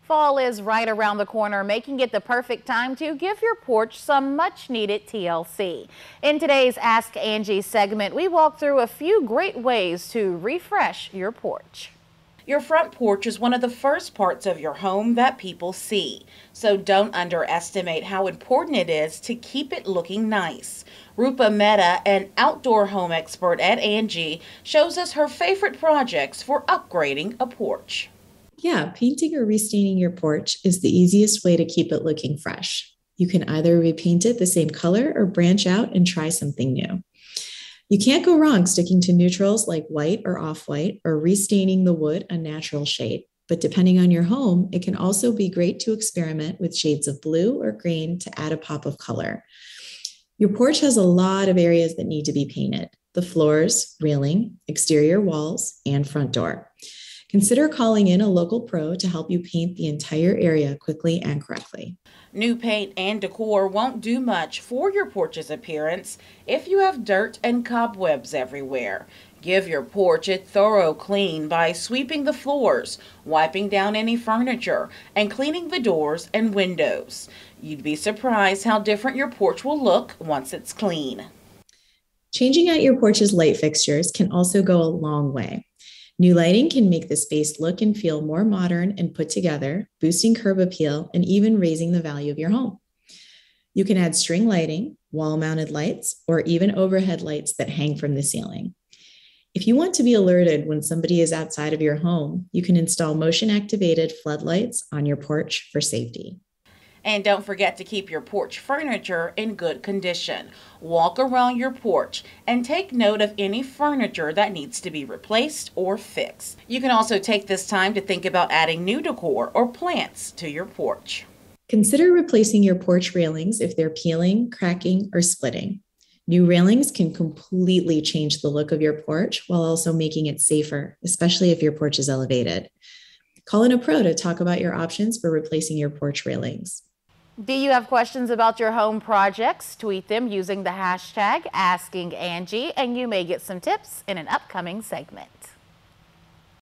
Fall is right around the corner, making it the perfect time to give your porch some much needed TLC. In today's Ask Angi segment, we walk through a few great ways to refresh your porch. Your front porch is one of the first parts of your home that people see, so don't underestimate how important it is to keep it looking nice. Rupa Mehta, an outdoor home expert at Angi, shows us her favorite projects for upgrading a porch. Yeah, painting or restaining your porch is the easiest way to keep it looking fresh. You can either repaint it the same color or branch out and try something new. You can't go wrong sticking to neutrals like white or off-white or restaining the wood a natural shade. But depending on your home, it can also be great to experiment with shades of blue or green to add a pop of color. Your porch has a lot of areas that need to be painted: the floors, railing, exterior walls, and front door. Consider calling in a local pro to help you paint the entire area quickly and correctly. New paint and decor won't do much for your porch's appearance if you have dirt and cobwebs everywhere. Give your porch a thorough clean by sweeping the floors, wiping down any furniture, and cleaning the doors and windows. You'd be surprised how different your porch will look once it's clean. Changing out your porch's light fixtures can also go a long way. New lighting can make the space look and feel more modern and put together, boosting curb appeal and even raising the value of your home. You can add string lighting, wall-mounted lights, or even overhead lights that hang from the ceiling. If you want to be alerted when somebody is outside of your home, you can install motion-activated floodlights on your porch for safety. And don't forget to keep your porch furniture in good condition. Walk around your porch and take note of any furniture that needs to be replaced or fixed. You can also take this time to think about adding new decor or plants to your porch. Consider replacing your porch railings if they're peeling, cracking, or splitting. New railings can completely change the look of your porch while also making it safer, especially if your porch is elevated. Call in a pro to talk about your options for replacing your porch railings. Do you have questions about your home projects? Tweet them using the hashtag AskingAngi, and you may get some tips in an upcoming segment.